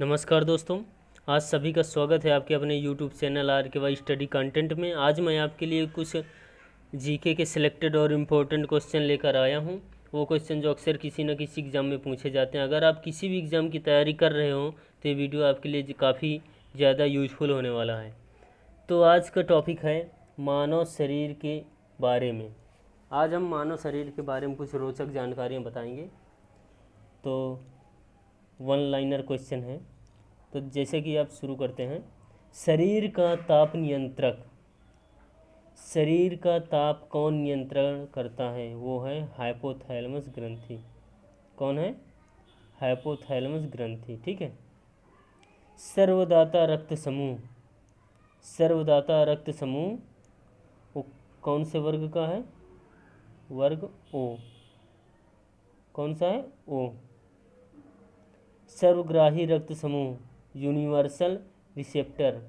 नमस्कार दोस्तों, आज सभी का स्वागत है आपके अपने YouTube channel RKY study content में। आज मैं आपके लिए कुछ जीके के सिलेक्टेड और इम्पोर्टेंट क्वेश्चन लेकर आया हूं। वो क्वेश्चन जो अक्सर किसी न किसी एग्ज़ाम में पूछे जाते हैं। अगर आप किसी भी एग्ज़ाम की तैयारी कर रहे हो तो ये वीडियो आपके लिए काफ़ी ज़्यादा यूजफुल होने वाला है। तो आज का टॉपिक है मानव शरीर के बारे में। आज हम मानव शरीर के बारे में कुछ रोचक जानकारियाँ बताएँगे। तो वन लाइनर क्वेश्चन है, तो जैसे कि आप शुरू करते हैं। शरीर का ताप नियंत्रक, शरीर का ताप कौन नियंत्रण करता है? वो है हाइपोथैलेमस ग्रंथि। कौन है? हाइपोथैलेमस ग्रंथि। ठीक है। सर्वदाता रक्त समूह, सर्वदाता रक्त समूह वो कौन से वर्ग का है? वर्ग ओ। कौन सा है? ओ। सर्वग्राही रक्त समूह यूनिवर्सल रिसेप्टर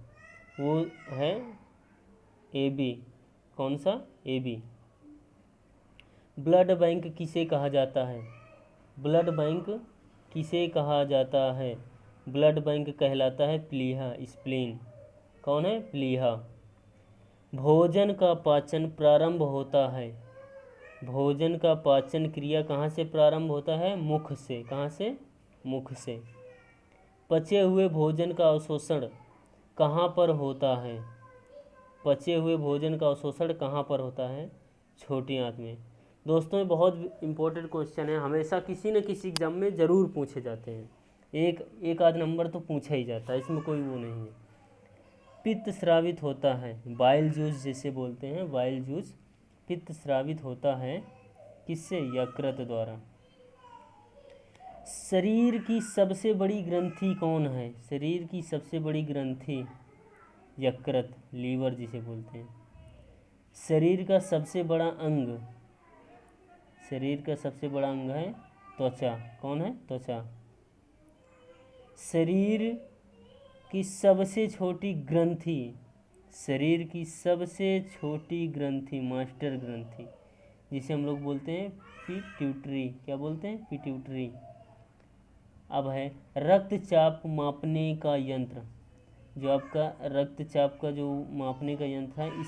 वो है AB। कौन सा? AB। ब्लड बैंक किसे कहा जाता है? ब्लड बैंक किसे कहा जाता है? ब्लड बैंक कहलाता है प्लीहा, स्प्लीन। कौन है? प्लीहा। भोजन का पाचन प्रारंभ होता है, भोजन का पाचन क्रिया कहाँ से प्रारंभ होता है? मुख से। कहाँ से? मुख से। पचे हुए भोजन का अवशोषण कहाँ पर होता है? पचे हुए भोजन का अवशोषण कहाँ पर होता है? छोटी आंत में। दोस्तों ये बहुत इंपॉर्टेंट क्वेश्चन है, हमेशा किसी न किसी एग्जाम में ज़रूर पूछे जाते हैं। एक आध नंबर तो पूछा ही जाता है, इसमें कोई वो नहीं है। पित्त स्रावित होता है, बाइल जूस जिसे बोलते हैं, बाइल जूस पित्त स्रावित होता है किससे? यकृत द्वारा। शरीर की सबसे बड़ी ग्रंथि कौन है? शरीर की सबसे बड़ी ग्रंथि यकृत, लीवर जिसे बोलते हैं। शरीर का सबसे बड़ा अंग, शरीर का सबसे बड़ा अंग है त्वचा। कौन है? त्वचा। शरीर की सबसे छोटी ग्रंथि, शरीर की सबसे छोटी ग्रंथि मास्टर ग्रंथि जिसे हम लोग बोलते हैं पिट्यूटरी। क्या बोलते हैं? पिट्यूटरी। अब है रक्तचाप मापने का यंत्र, जो आपका रक्तचाप का जो मापने का यंत्र है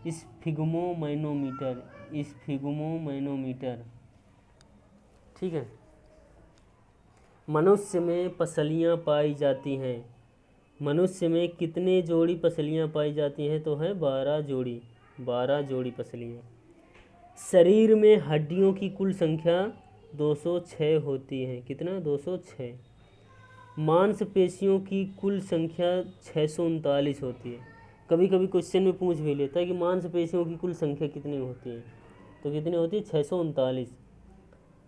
स्फिग्मोमैनोमीटर, स्फिग्मोमैनोमीटर। ठीक है। मनुष्य में पसलियाँ पाई जाती हैं, मनुष्य में कितने जोड़ी पसलियाँ पाई जाती हैं? तो है 12 जोड़ी, 12 जोड़ी पसलियाँ। शरीर में हड्डियों की कुल संख्या 206 होती है। कितना? 206। मांसपेशियों की कुल संख्या 639 होती है। कभी कभी क्वेश्चन में पूछ भी लेता है कि मांसपेशियों की कुल संख्या कितनी होती है, तो कितनी होती है? 639।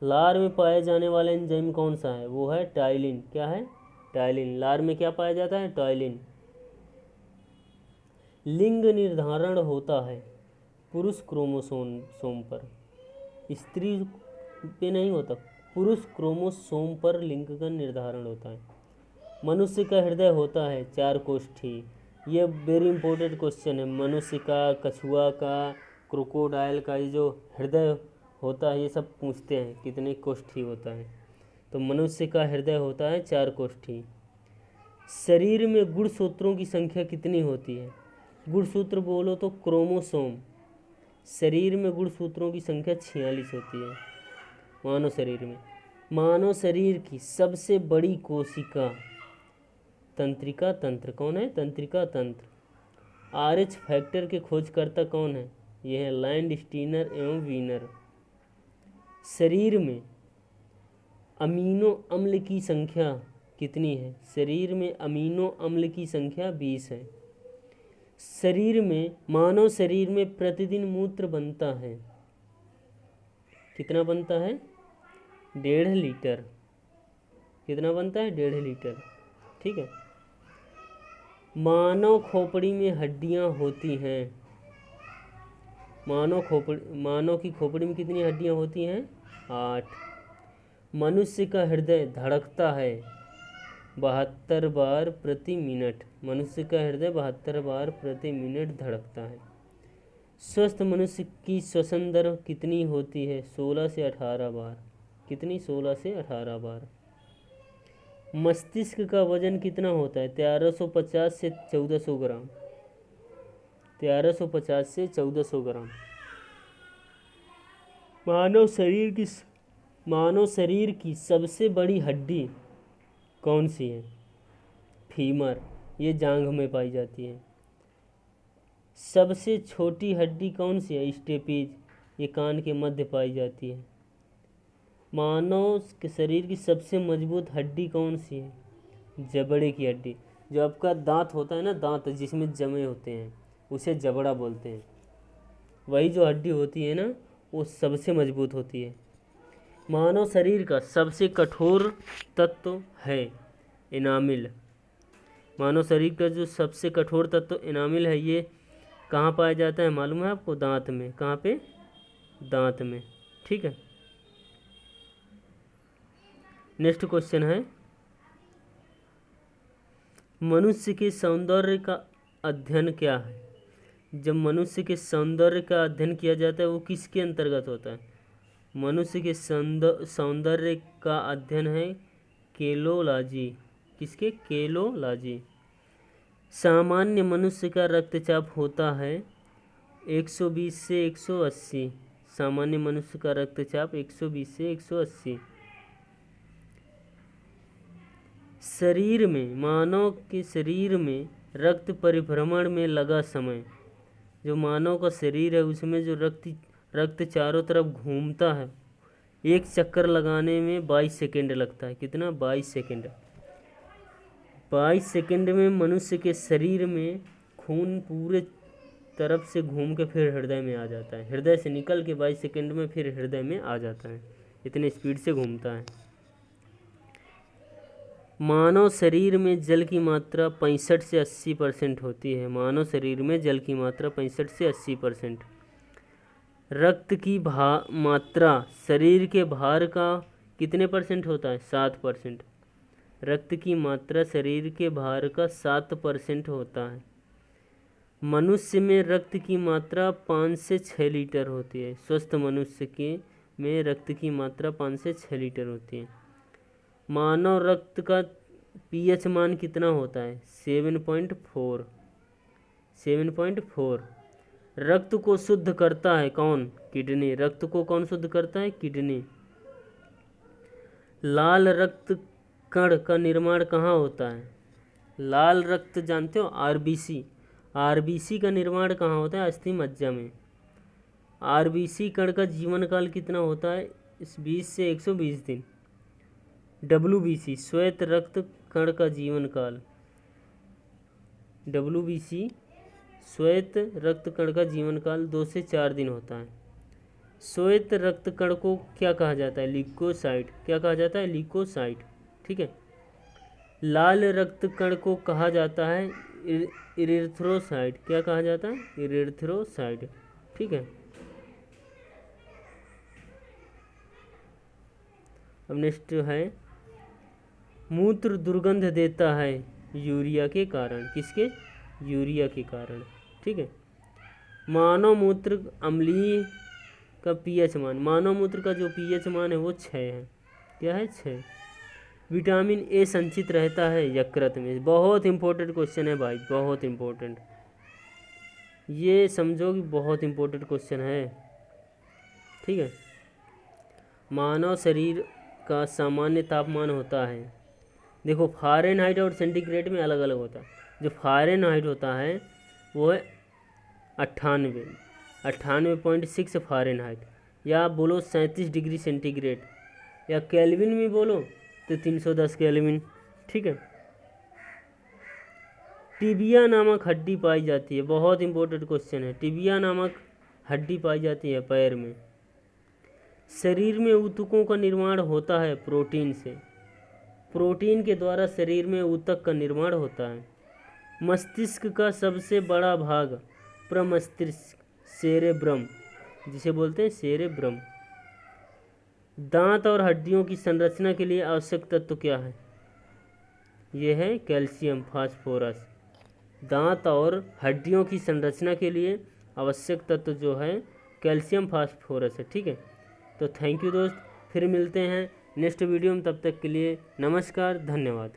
लार में पाया जाने वाला एंजाइम कौन सा है? वो है टाइलिन। क्या है? टाइलिन। लार में क्या पाया जाता है? टाइलिन। लिंग निर्धारण होता है पुरुष क्रोमोसोम पर, स्त्री पे नहीं होता, पुरुष क्रोमोसोम पर लिंग का निर्धारण होता है। मनुष्य का हृदय होता है 4 कोष्ठी। ये वेरी इंपॉर्टेंट क्वेश्चन है। मनुष्य का, कछुआ का, क्रोकोडाइल का ये जो हृदय होता है ये सब पूछते हैं कितने कोष्ठी होता है। तो मनुष्य का हृदय होता है 4 कोष्ठी। शरीर में गुणसूत्रों की संख्या कितनी होती है? गुणसूत्र बोलो तो क्रोमोसोम। शरीर में गुणसूत्रों की संख्या 46 होती है मानव शरीर में। मानव शरीर की सबसे बड़ी कोशिका तंत्रिका तंत्र। कौन है? तंत्रिका तंत्र। RH फैक्टर के खोजकर्ता कौन है? ये है लैंडस्टीनर एवं वीनर। शरीर में अमीनो अम्ल की संख्या कितनी है? शरीर में अमीनो अम्ल की संख्या 20 है। शरीर में, मानव शरीर में प्रतिदिन मूत्र बनता है, कितना बनता है? 1.5 लीटर। कितना बनता है? 1.5 लीटर। ठीक है। मानव खोपड़ी में हड्डियां होती हैं, मानव की खोपड़ी में कितनी हड्डियां होती हैं? 8। मनुष्य का हृदय धड़कता है 72 बार प्रति मिनट। मनुष्य का हृदय 72 बार प्रति मिनट धड़कता है। स्वस्थ मनुष्य की श्वसन दर कितनी होती है? 16 से 18 बार। कितनी? 16 से 18 बार। मस्तिष्क का वजन कितना होता है? 1350 से 1400 ग्राम। 1350 से 1400 ग्राम। मानव शरीर की सबसे बड़ी हड्डी कौन सी है? फीमर, ये जांघ में पाई जाती है। सबसे छोटी हड्डी कौन सी है? स्टेपीज, ये कान के मध्य पाई जाती है। मानव के शरीर की सबसे मजबूत हड्डी कौन सी है? जबड़े की हड्डी। जो आपका दांत होता है ना, दांत जिसमें जमे होते हैं, उसे जबड़ा बोलते हैं। वही जो हड्डी होती है ना, वो सबसे मजबूत होती है। मानव शरीर का सबसे कठोर तत्व है इनामिल। मानव शरीर का जो सबसे कठोर तत्व इनामिल है, ये कहाँ पाया जाता है मालूम है आपको? दांत में। कहाँ पे? दांत में। ठीक है। नेक्स्ट क्वेश्चन है, मनुष्य के सौंदर्य का अध्ययन क्या है? जब मनुष्य के सौंदर्य का अध्ययन किया जाता है, वो किसके अंतर्गत होता है? मनुष्य के सौंदर्य का अध्ययन है केलोलॉजी। किसके? केलोलॉजी। सामान्य मनुष्य का रक्तचाप होता है 120 से 180। सामान्य मनुष्य का रक्तचाप 120 से 180। शरीर में, मानव के शरीर में रक्त परिभ्रमण में लगा समय, जो मानव का शरीर है उसमें जो रक्त चारों तरफ घूमता है, एक चक्कर लगाने में 22 सेकेंड लगता है। कितना? 22 सेकेंड। 22 सेकेंड में मनुष्य के शरीर में खून पूरे तरफ से घूम के फिर हृदय में आ जाता है। हृदय से निकल के 22 सेकेंड में फिर हृदय में आ जाता है। इतने स्पीड से घूमता है। मानव शरीर में जल की मात्रा 65 से 80% होती है। मानव शरीर में जल की मात्रा 65 से 80%। रक्त की मात्रा शरीर के भार का कितने परसेंट होता है? 7%। रक्त की मात्रा शरीर के भार का 7% होता है। मनुष्य में रक्त की मात्रा 5 से 6 लीटर होती है। स्वस्थ मनुष्य के में रक्त की मात्रा 5 से 6 लीटर होती है। मानव रक्त का पीएच मान कितना होता है? 7.4। 7.4। रक्त को शुद्ध करता है कौन? किडनी। रक्त को कौन शुद्ध करता है? किडनी। लाल रक्त कण का निर्माण कहाँ होता है? लाल रक्त जानते हो? आरबीसी। आरबीसी का निर्माण कहाँ होता है? अस्थि मज्जा में। आरबीसी कण का जीवन काल कितना होता है? 20 से 120 दिन। डब्ल्यूबीसी श्वेत रक्त कण का जीवन काल, डब्ल्यूबीसी श्वेत रक्त कण का जीवन काल 2 से 4 दिन होता है। श्वेत रक्त कण को क्या कहा जाता है? ल्यूकोसाइट। क्या कहा जाता है? ल्यूकोसाइट। ठीक है। लाल रक्त कण को कहा जाता है इरिथ्रोसाइट। क्या कहा जाता है? इरिथ्रोसाइट। ठीक है। अब नेक्स्ट है, मूत्र दुर्गंध देता है यूरिया के कारण। किसके? यूरिया के कारण। ठीक है। मानव मूत्र अम्लीय का पीएच मान, मानव मूत्र का जो पीएच मान है वो 6 है। क्या है? 6। विटामिन ए संचित रहता है यकृत में। बहुत इंपॉर्टेंट क्वेश्चन है भाई, बहुत इंपॉर्टेंट। ये समझो कि बहुत इंपॉर्टेंट क्वेश्चन है। ठीक है। मानव शरीर का सामान्य तापमान होता है, देखो फ़ारेनहाइट और सेंटीग्रेड में अलग अलग होता है। जो फ़ारेनहाइट होता है वो है 98.6 फ़ारेनहाइट, या आप बोलो 37 डिग्री सेंटीग्रेड, या केल्विन में बोलो तो 310 केल्विन। ठीक है। टिबिया नामक हड्डी पाई जाती है, बहुत इंपॉर्टेंट क्वेश्चन है। टिबिया नामक हड्डी पाई जाती है पैर में। शरीर में ऊतकों का निर्माण होता है प्रोटीन से। प्रोटीन के द्वारा शरीर में ऊतक का निर्माण होता है। मस्तिष्क का सबसे बड़ा भाग प्रमस्तिष्क, सेरेब्रम, जिसे बोलते हैं सेरेब्रम। दांत और हड्डियों की संरचना के लिए आवश्यक तत्व क्या है? यह है कैल्शियम फास्फोरस। दांत और हड्डियों की संरचना के लिए आवश्यक तत्व जो है कैल्शियम फास्फोरस है। ठीक है। तो थैंक यू दोस्त, फिर मिलते हैं नेक्स्ट वीडियो में। तब तक के लिए नमस्कार, धन्यवाद।